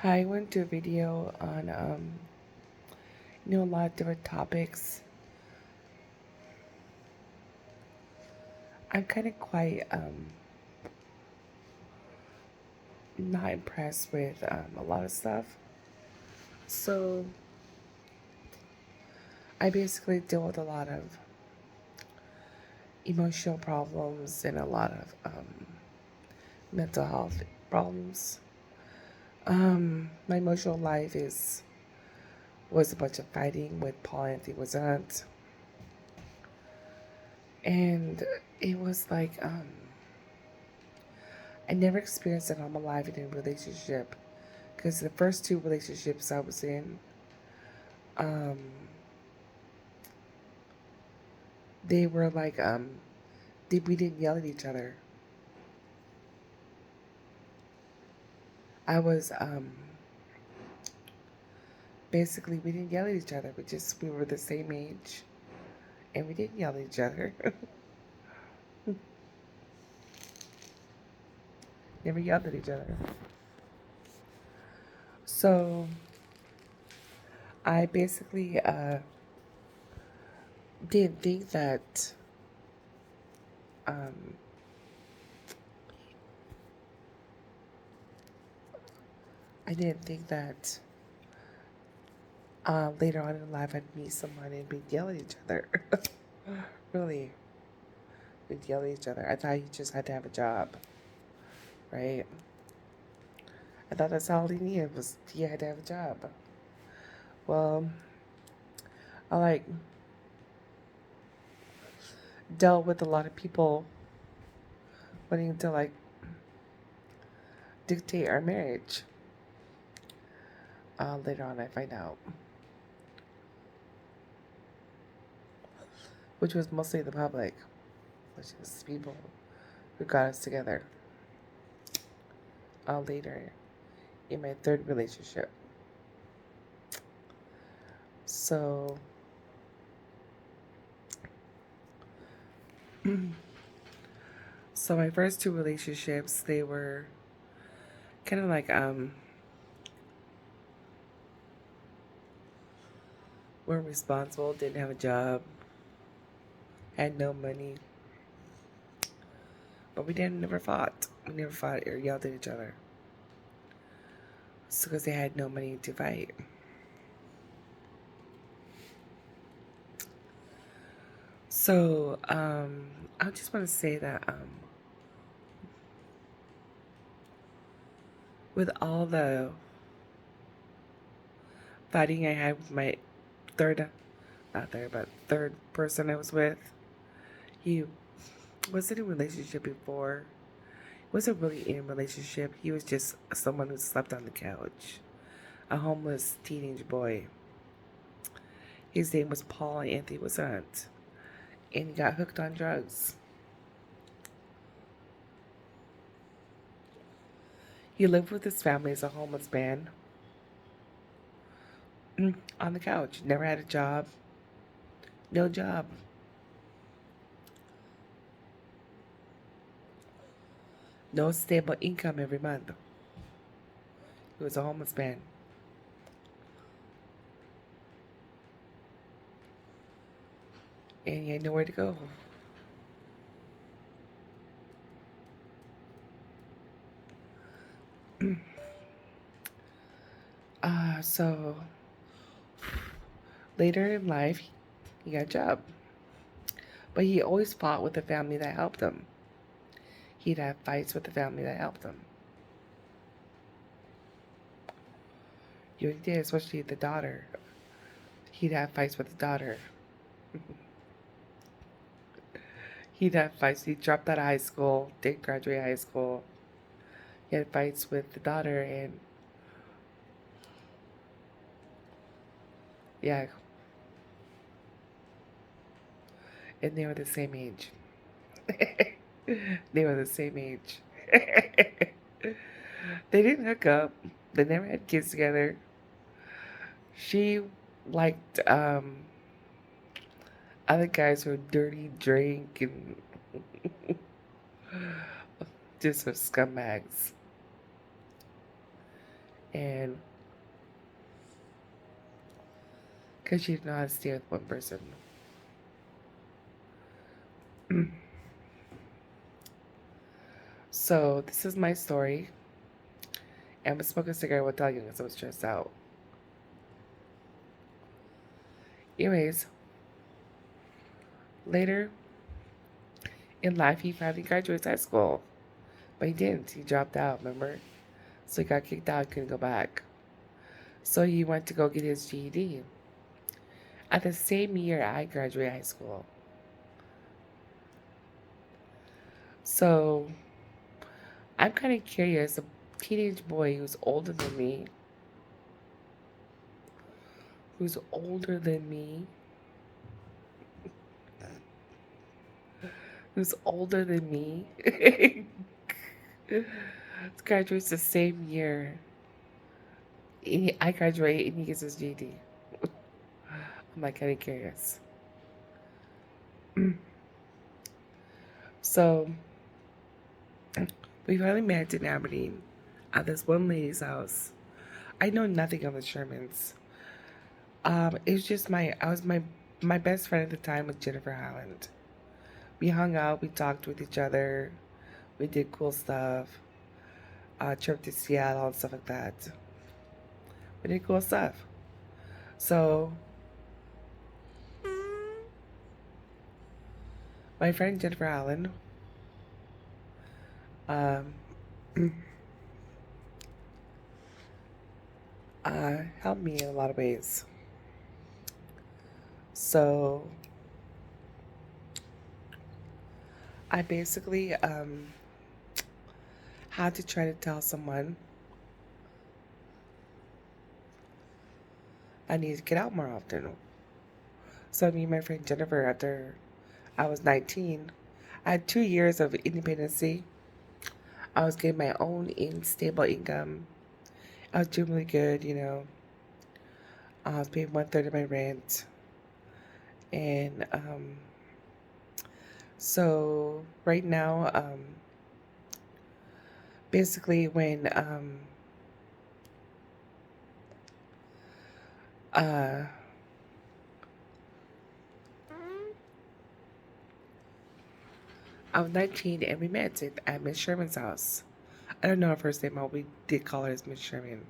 I went to a video on, a lot of different topics. I'm kind of quite not impressed with a lot of stuff. So I basically deal with a lot of emotional problems and a lot of mental health problems. My emotional life was a bunch of fighting with Paul Anthony was aunt, and it was like I never experienced it all my life in a relationship because the first two relationships I was in, um, they were like we didn't yell at each other. I was basically we didn't yell at each other. We were the same age, and we didn't yell at each other. Never yelled at each other. So I basically didn't think that um, I didn't think that later on in life I'd meet someone and we'd yell at each other. Really, we'd yell at each other. I thought he just had to have a job, right? I thought that's all he needed was he had to have a job. Well, I like dealt with a lot of people wanting to like dictate our marriage. Later on, I find out, which was mostly the public, which is people who got us together. Later in my third relationship. So, so my first two relationships, they were kind of like weren't responsible, didn't have a job, had no money, but we didn't never fought. We never fought or yelled at each other. It's because they had no money to fight. So, I just want to say that with all the fighting I had with my third, not third, but third person I was with, he was in a relationship before. He wasn't really in a relationship. He was just someone who slept on the couch, a homeless teenage boy. His name was Paul Anthony was aunt, and he got hooked on drugs. He lived with his family as a homeless man on the couch. Never had a job. No job. No stable income every month. He was a homeless man. And he had nowhere to go. So later in life, he got a job. But he always fought with the family that helped him. He'd have fights with the family that helped him. He really did, especially the daughter. He'd have fights with the daughter. He'd have fights. He dropped out of high school, didn't graduate high school. He had fights with the daughter, and yeah, and they were the same age. They were the same age. They didn't hook up. They never had kids together. She liked other guys who dirty, drink, and just were scumbags. And because she didn't know how to stay with one person. So this is my story. And I'm smoking a cigarette while telling you because I was stressed out. Anyways, later in life, he finally graduates high school. But he didn't. He dropped out, remember? So he got kicked out, couldn't go back. So he went to go get his GED. At the same year I graduated high school. So I'm kind of curious. A teenage boy who's older than me, who's older than me, who's older than me, graduates the same year. I graduate and he gets his GED. I'm like kind of curious. So we finally met in Aberdeen at this one lady's house. I know nothing of the Shermans. It was just my best friend at the time was Jennifer Holland. We hung out, we talked with each other, we did cool stuff, trip to Seattle and stuff like that. We did cool stuff. So my friend Jennifer Holland, um, helped me in a lot of ways. So I basically had to try to tell someone I need to get out more often. So me and my friend Jennifer, after I was 19, I had 2 years of independency. I was getting my own stable income. I was doing really good, you know. I was paying 1/3 of my rent. And so right now, basically when uh, I was 19 and we met at Miss Sherman's house. I don't know her first name, but we did call her as Miss Sherman.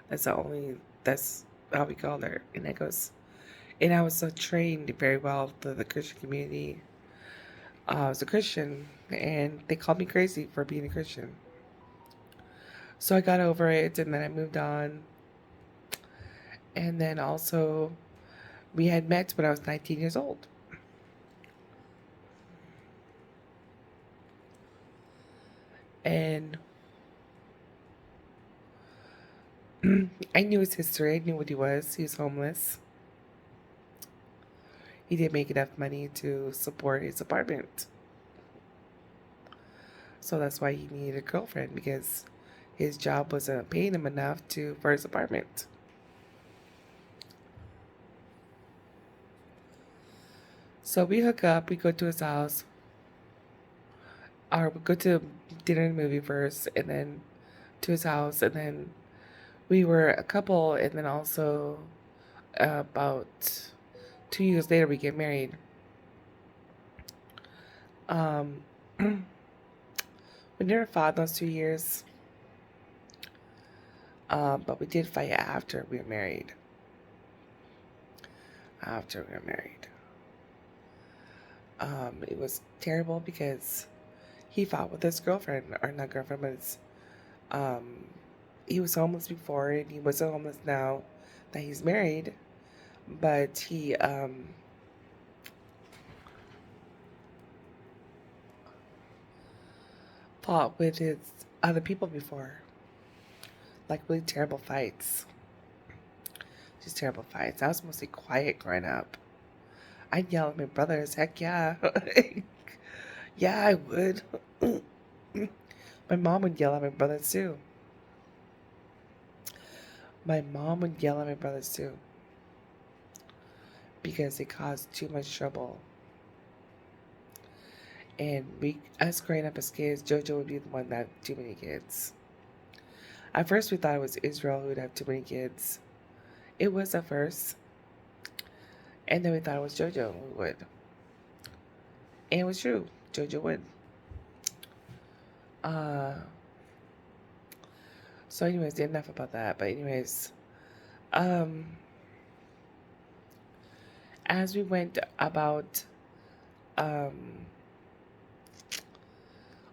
That's how we called her. And I was so trained very well to the Christian community. I was a Christian, and they called me crazy for being a Christian. So I got over it, and then I moved on. And then also, we had met when I was 19 years old. And I knew his history. I knew what he was. He was homeless. He didn't make enough money to support his apartment. So that's why he needed a girlfriend, because his job wasn't paying him enough for his apartment. So we hook up, we go to his house, or we go to dinner and movie first, and then to his house, and then we were a couple, and then also about 2 years later we get married. We never fought those 2 years, but we did fight after we were married. It was terrible because he fought with his girlfriend, or not girlfriend, but um, he was homeless before, and he wasn't homeless now that he's married, but he fought with his other people before, like really terrible fights. Just terrible fights. I was mostly quiet growing up. I'd yell at my brothers. Heck yeah. Yeah, I would. My mom would yell at my brothers too. My mom would yell at my brothers too, because they caused too much trouble. And us growing up as kids, JoJo would be the one that had too many kids. At first, we thought it was Israel who would have too many kids. It was at first. And then we thought it was JoJo who would. And it was true. JoJo would. Uh, so, anyways, enough about that. But, anyways, um, as we went about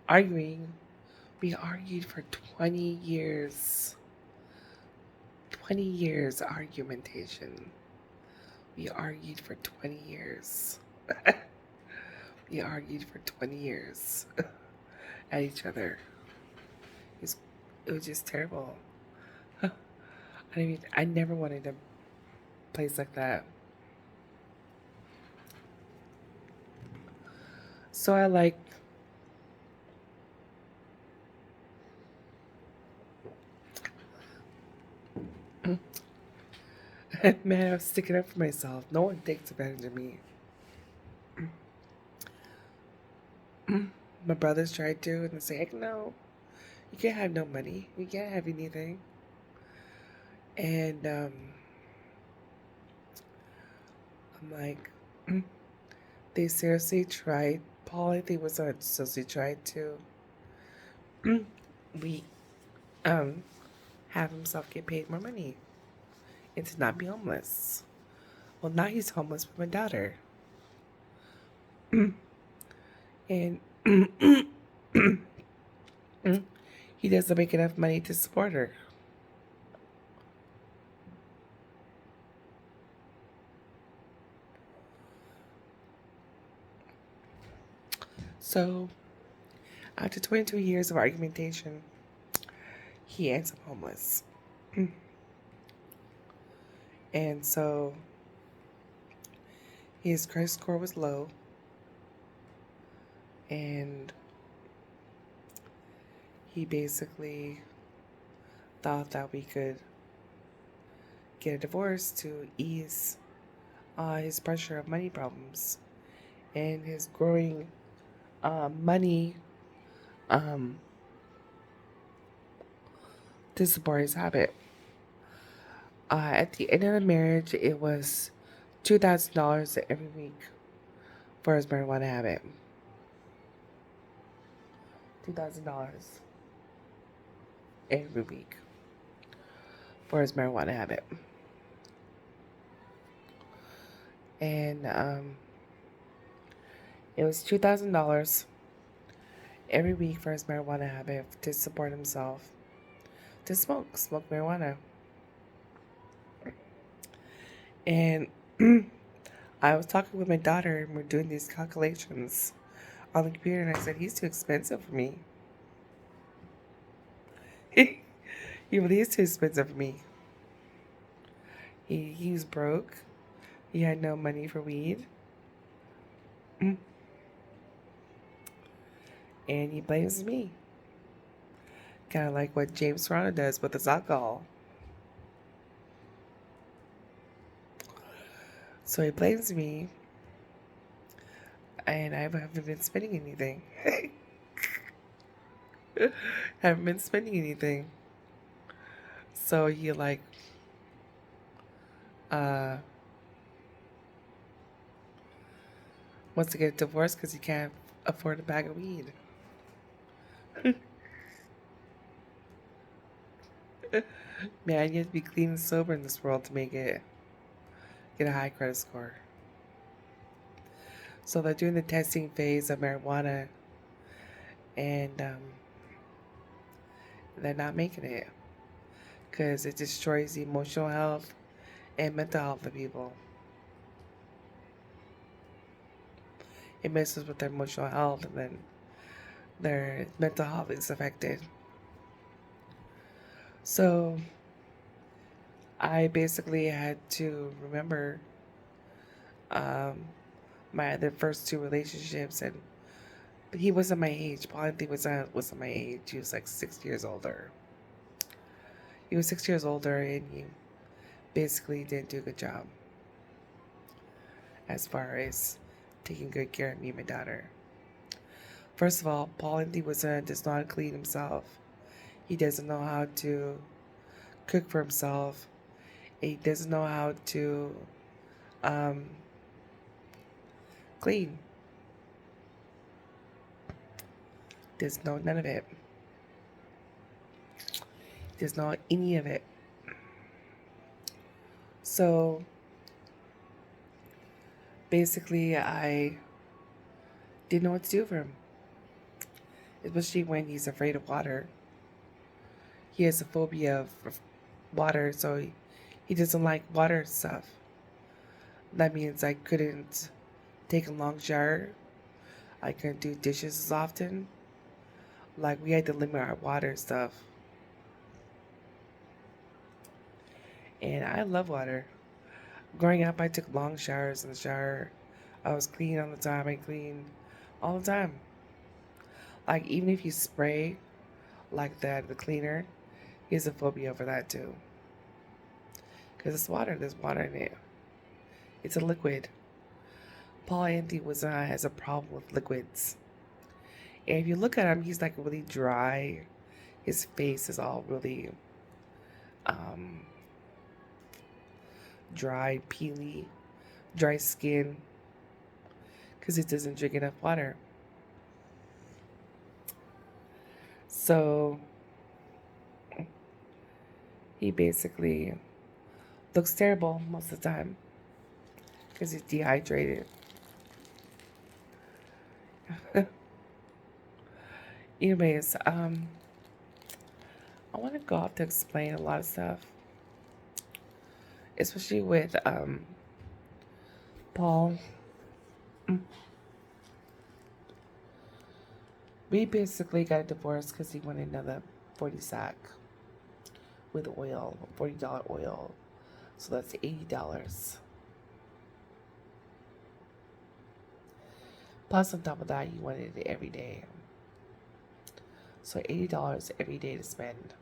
arguing, we argued for 20 years. 20 years argumentation. We argued for 20 years. We argued for 20 years at each other. It was just terrible. I never wanted a place like that. So I like man, I was sticking up for myself. No one takes advantage of me. My brothers tried to, and they say, heck no, you can't have no money. You can't have anything. And I'm like, they seriously tried. Paul, I think, was seriously tried to we have himself get paid more money and to not be homeless. Well, now he's homeless with my daughter. And he doesn't make enough money to support her. So, after 22 years of argumentation, he ends up homeless. And so, his credit score was low. And he basically thought that we could get a divorce to ease his pressure of money problems and his growing money to support his habit. At the end of the marriage, it was $2,000 every week for his marijuana habit. $2,000 every week for his marijuana habit. And it was $2,000 every week for his marijuana habit to support himself, to smoke marijuana. And I was talking with my daughter, and we're doing these calculations on the computer, and I said, he's too expensive for me. He really is too expensive for me. He was broke. He had no money for weed. And he blames me. Kind of like what James Toronto does with his alcohol. So he blames me. And I haven't been spending anything. Haven't been spending anything. So he like wants to get a divorce because he can't afford a bag of weed. Man, you have to be clean and sober in this world to make it get a high credit score. So they're doing the testing phase of marijuana, and they're not making it because it destroys the emotional health and mental health of people. It messes with their emotional health, and then their mental health is affected. So I basically had to remember my other first two relationships, and he wasn't my age. Paul Anthony wasn't my age. He was like 6 years older. He was 6 years older, and he basically didn't do a good job as far as taking good care of me and my daughter. First of all, Paul Anthony does not clean himself. He doesn't know how to cook for himself. He doesn't know how to um, clean. Doesn't know none of it. Doesn't know any of it. So basically, I didn't know what to do for him, especially when he's afraid of water. He has a phobia of water, so he doesn't like water stuff. That means I couldn't take a long shower. I couldn't do dishes as often. Like, we had to limit our water stuff. And I love water. Growing up, I took long showers in the shower. I was clean all the time. I cleaned all the time. Like, even if you spray like that, the cleaner, he has a phobia over that too. Because it's water. There's water in it. It's a liquid. Paul Anthony has a problem with liquids. And if you look at him, he's like really dry. His face is all really um, dry, peely, dry skin, because he doesn't drink enough water. So he basically looks terrible most of the time because he's dehydrated. Anyways, I want to go off to explain a lot of stuff, especially with Paul. We basically got a divorce because he wanted another 40 sack with oil, $40 oil. So that's $80. Plus, on top of that, he wanted it every day. So $80 every day to spend.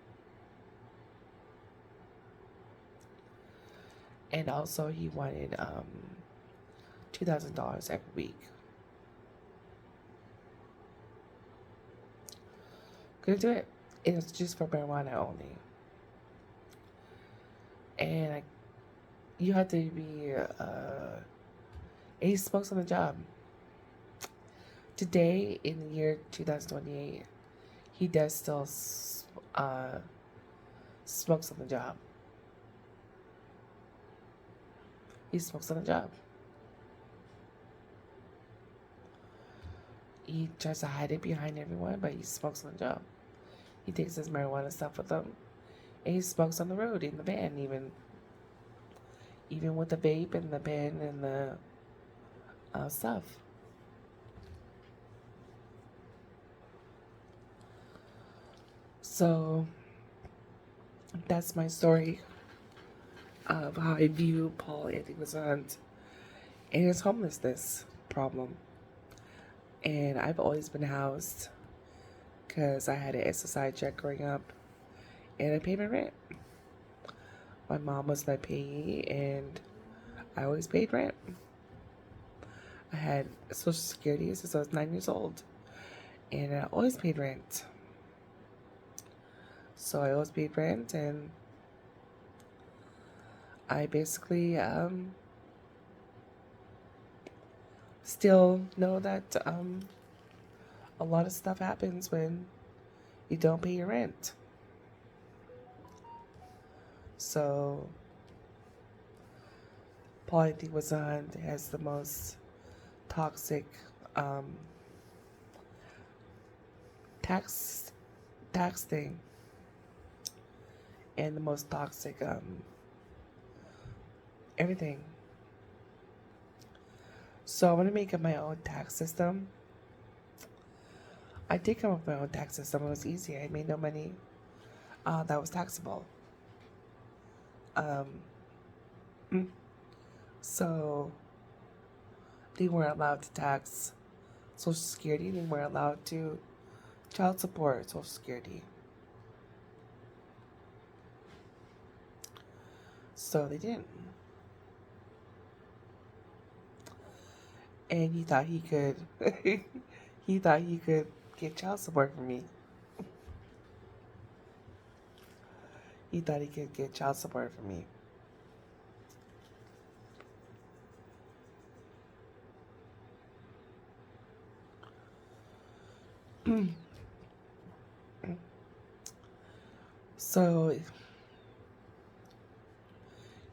And also, he wanted $2,000 every week. Couldn't do it. It was just for marijuana only. And you have to be he smokes on the job. Today, in the year 2028, he does still smokes on the job. He smokes on the job. He tries to hide it behind everyone, but he smokes on the job. He takes his marijuana stuff with him, and he smokes on the road, in the van, even with the vape and the pen and the stuff. So that's my story of how I view Paul Anthony Wazant and his homelessness problem. And I've always been housed because I had an SSI check growing up and I paid my rent. My mom was my payee and I always paid rent. I had Social Security since I was 9 years old and I always paid rent. So I always paid rent, and I basically still know that a lot of stuff happens when you don't pay your rent. So Paul Anthony Wazant has the most toxic tax thing, and the most toxic everything. So I want to make up my own tax system. I did come up with my own tax system. It was easy. I made no money that was taxable. So they weren't allowed to tax Social Security. They weren't allowed to child support Social Security. So they didn't. And he thought he could he thought he could get child support from me. He thought he could get child support from me. So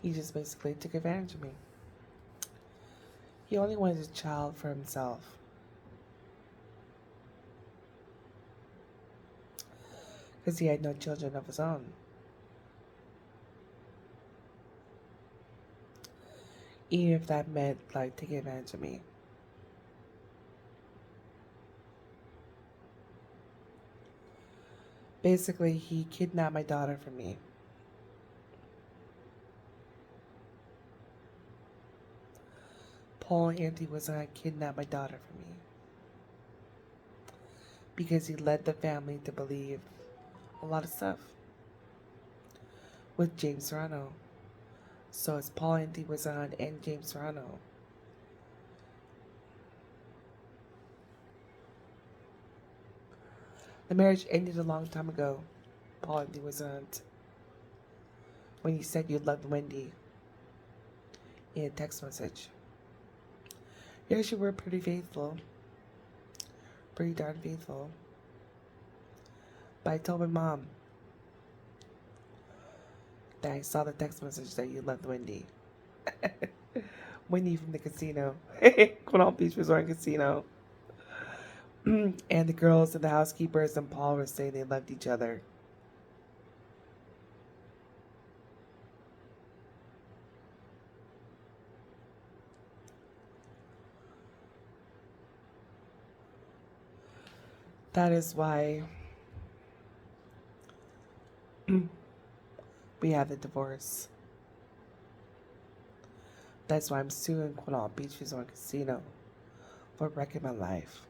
he just basically took advantage of me. He only wanted a child for himself. Because he had no children of his own. Even if that meant like taking advantage of me. Basically, he kidnapped my daughter from me. Paul Anthony was going to kidnap my daughter from me. Because he led the family to believe a lot of stuff. With James Serrano. So it's Paul Anthony was on and James Serrano. The marriage ended a long time ago. Paul Anthony was on when you said you loved Wendy in a text message. You actually were pretty faithful. Pretty darn faithful. But I told my mom that I saw the text message that you loved Wendy. Wendy from the casino. Quinault Beach Resort and Casino. And the girls and the housekeepers and Paul were saying they loved each other. That is why we have the divorce. That's why I'm suing Quinault Beach Resort Casino for wrecking my life.